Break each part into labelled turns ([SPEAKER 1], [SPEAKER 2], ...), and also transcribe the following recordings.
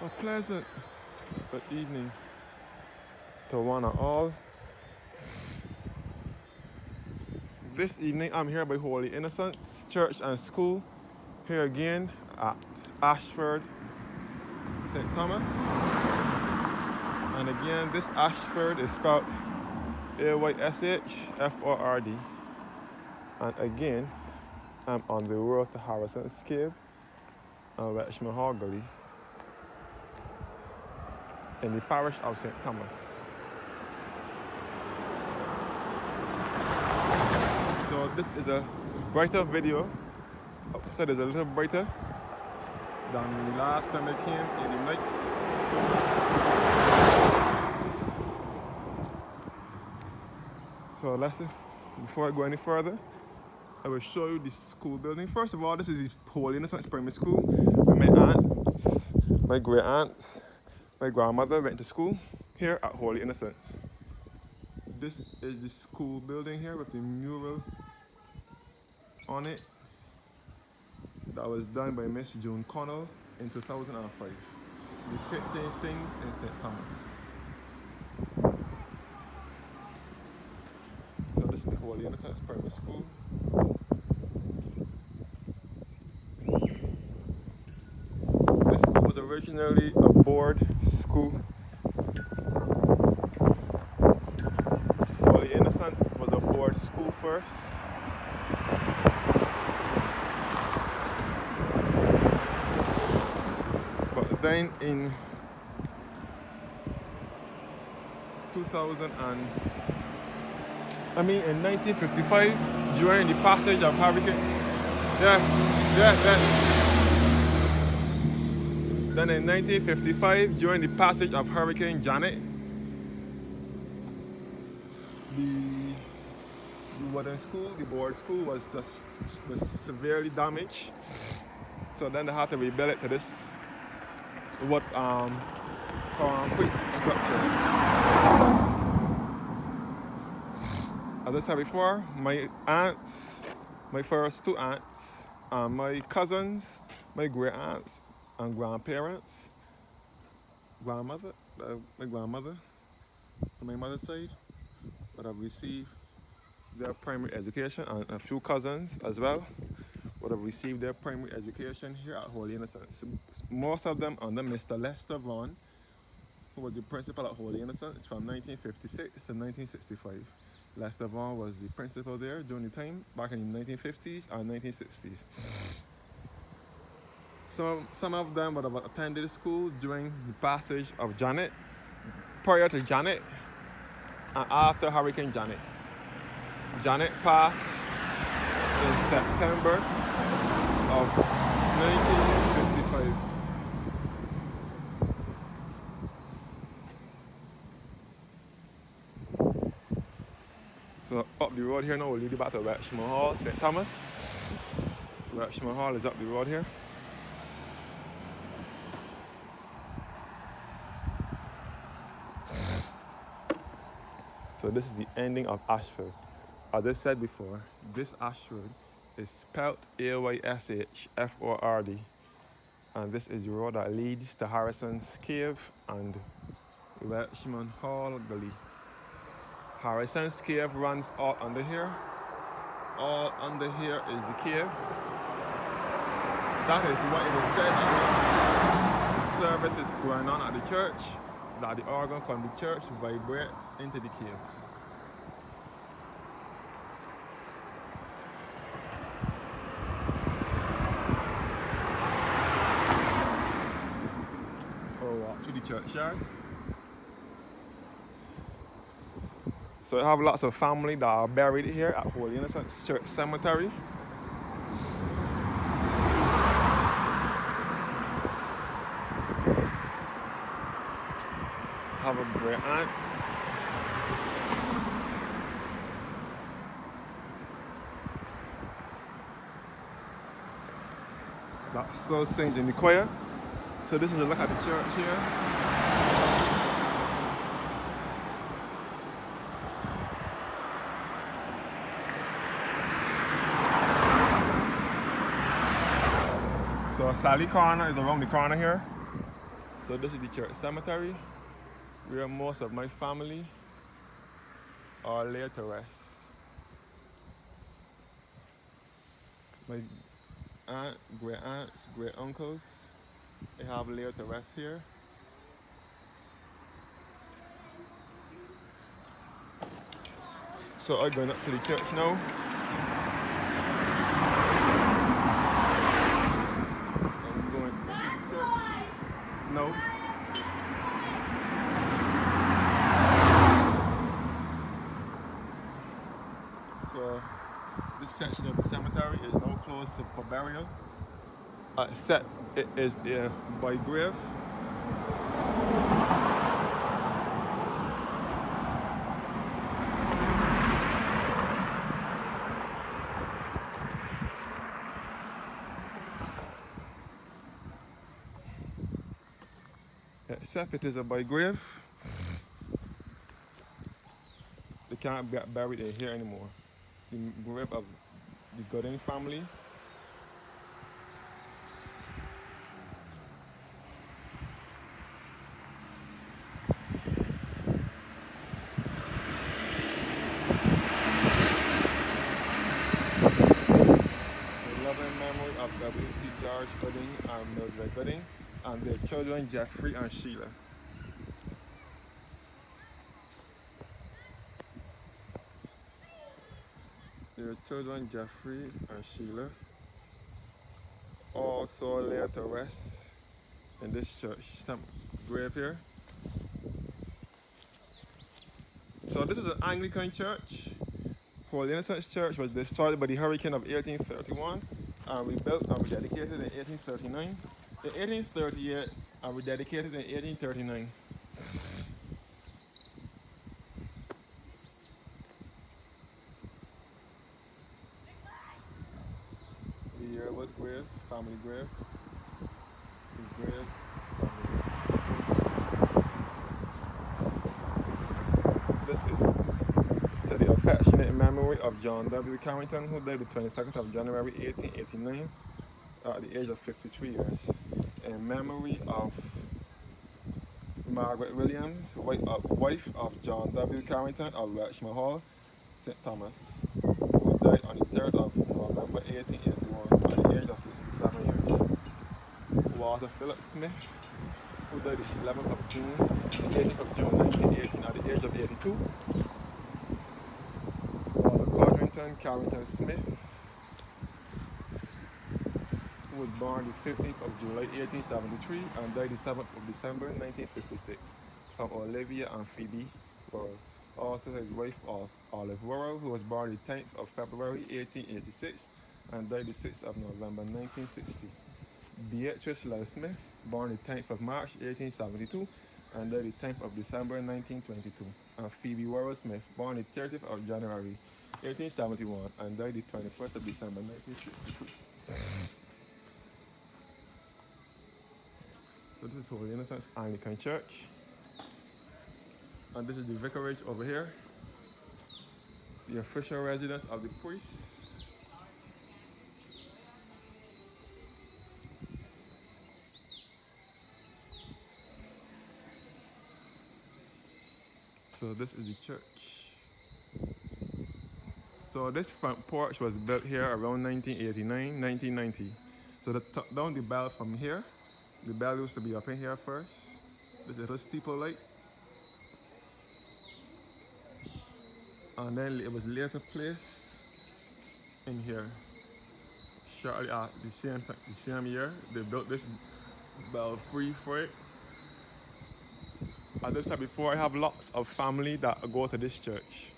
[SPEAKER 1] A pleasant good evening to one and all. This evening I'm here by Holy Innocents Church and School, here again at Ayshford, St. Thomas. And again, this Ayshford is spelled Ayshford. And again, I'm on the road to Harrison's Cave and Welshman Hall Gully in the parish of St. Thomas. So this is a brighter video. Outside is a little brighter than the last time I came in the night. So before I go any further, I will show you the school building. First of all, this is the Holy Innocents Primary School where my aunts, my great aunts, my grandmother went to school here at Holy Innocents. This is the school building here with the mural on it that was done by Miss June Connell in 2005, depicting things in St. Thomas. So this is the Holy Innocents Primary School. This school was originally a board school. Holy Innocent was a board school first. But then in 1955, during the passage of Hurricane, Then in 1955, during the passage of Hurricane Janet, the wooden school, the board school was severely damaged. So then they had to rebuild it to this concrete structure. As I said before, my aunts, my first two aunts, my cousins, my great aunts and grandparents, my grandmother on my mother's side would have received their primary education, and a few cousins as well would have received their primary education here at Holy Innocents. Most of them under Mr. Lester Vaughan, who was the principal at Holy Innocents from 1956 to 1965. Lester Vaughan was the principal there during the time back in the 1950s and 1960s. So some of them would have attended school during the passage of Janet, prior to Janet, and after Hurricane Janet. Janet passed in September of 1955. So up the road here now, we'll lead you back to Welshman Hall, St. Thomas. Welshman Hall is up the road here. So this is the ending of Ayshford. As I said before, this Ayshford is spelled Ayshford, and this is the road that leads to Harrison's Cave and Welshman Hall Gully. Harrison's Cave runs all under here. All under here is the cave. That is what it is said that service is going on at the church, that the organ from the church vibrates into the cave. So we'll walk through the churchyard. So I have lots of family that are buried here at Holy Innocents Church Cemetery. Have a great aunt. That still sings in the choir. So this is a look at the church here. So Sally Corner is around the corner here. So this is the church cemetery where most of my family are laid to rest. My aunt, great aunts, great uncles, they have laid to rest here. So I'm going up to the church now. I'm going to the church. No. So this section of the cemetery is now closed for burial, except it is by grave. Except it is a by grave. They can't be buried in here anymore. The grave of the Gooding family. The loving memory of W.C. George Gooding and Mildred Gooding, and their children Jeffrey and Sheila. Their children Jeffrey and Sheila also laid to rest in this church grave here. So this is an Anglican church. Holy Innocents Church was destroyed by the hurricane of 1831 and rebuilt and rededicated in 1839. In 1838 and rededicated in 1839. The Yearwood grave, family grave. The graves, family. This is to the affectionate memory of John W. Carrington, who died the 22nd of January 1889 at the age of 53 years. In memory of Margaret Williams, wife of John W. Carrington of Rexma Hall, St. Thomas, who died on the 3rd of November 1881 at the age of 67 years. Walter Philip Smith, who died the 11th of June, the 18th of June 1918 at the age of 82. Carrington Smith, who was born the 15th of July 1873 and died the 7th of December 1956, from Olivia and Phoebe Worrell. Also his wife Olive Worrell, who was born the 10th of February 1886 and died the 6th of November 1960. Beatrice Lyle Smith, born the 10th of March 1872 and died the 10th of December 1922. And Phoebe Worrell Smith, born the 30th of January 1871 and died the 21st of December 1962. So this is Holy Innocents Anglican Church. And this is the vicarage over here. The official residence of the priests. So this is the church. So this front porch was built here around 1989, 1990. So down the bell from here, the bell used to be up in here first. This little steeple light. And then it was later placed in here. Shortly after the same year, they built this belfry for it. As I said before, I have lots of family that go to this church.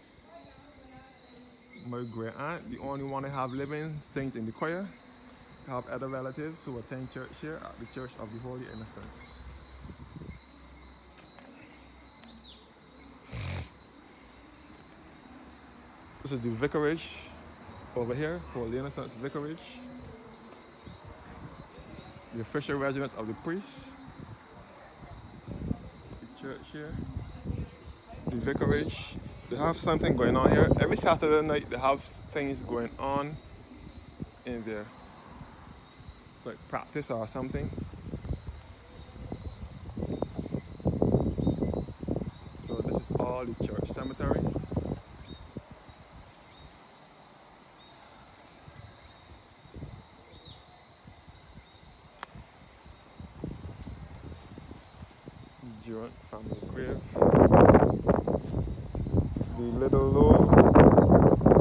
[SPEAKER 1] My great aunt, the only one I have living, sings in the choir. I have other relatives who attend church here at the Church of the Holy Innocents. This is the vicarage over here, Holy Innocents Vicarage. The official residence of the priests. The church here. The vicarage. They have something going on here. Every Saturday night they have things going on in there. Like practice or something. called the church cemetery. Durant family grave. The Little Low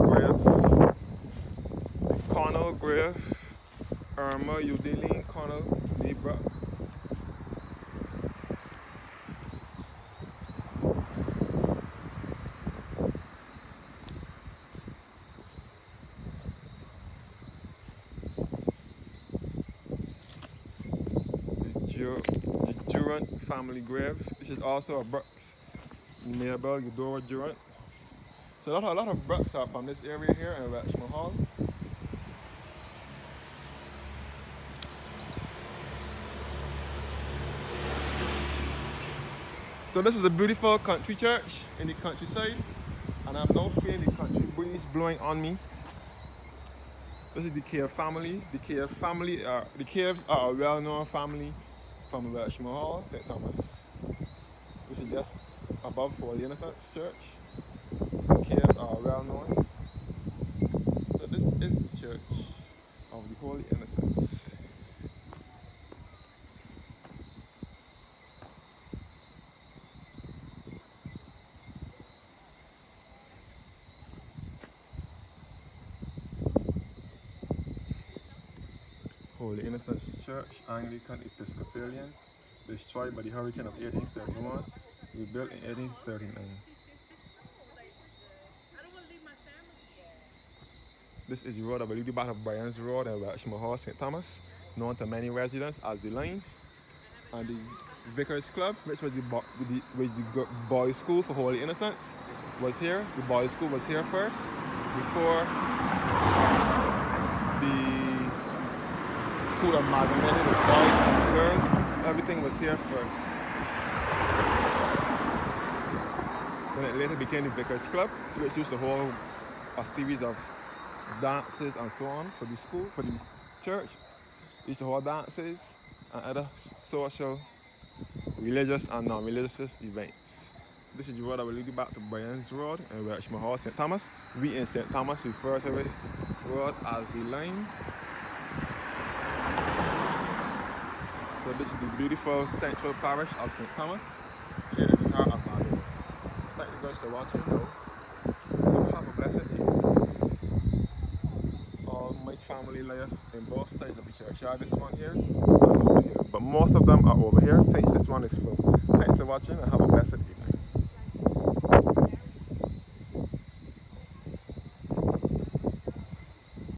[SPEAKER 1] grave. The Connell grave. Irma Udeline Connell D. Brooks. The Durant family grave. This is also a Brooks. Mabel Eudora Durant. So a lot of Brooks are from this area here in Richmond Hall. So this is a beautiful country church in the countryside, and I'm now feeling the country breeze blowing on me. This is the Cave family. The Caves are a well-known family from Richmond Hall, St. Thomas, which is just above Holy Innocents Church. The Caves are well known. So this is the Church of the Holy Innocents. Holy Innocents Church, Anglican Episcopalian, destroyed by the hurricane of 1831, rebuilt in 1839. This is the road that will lead you back to Brian's Road and Richmond Hall, St. Thomas, known to many residents as the Line. And the Vicar's Club, which was the boys' school for Holy Innocents, was here. The boys' school was here first, before the school amalgamated with boys and girls. Everything was here first. Then it later became the Vicar's Club, which used to hold a series of dances and so on for the school, for the church. It used to hold dances and other social, religious and non-religious events. This is the road that will lead you back to Brian's Road in Richmond Hall, St. Thomas. We in St. Thomas refer to this road as the Line. So this is the beautiful central parish of St. Thomas, here in the heart of Barbados. Thank you guys for watching. You have a blessed evening. All my family live in both sides of the churchyard. This one here and over here. But most of them are over here since this one is full. Thanks for watching and have a blessed evening.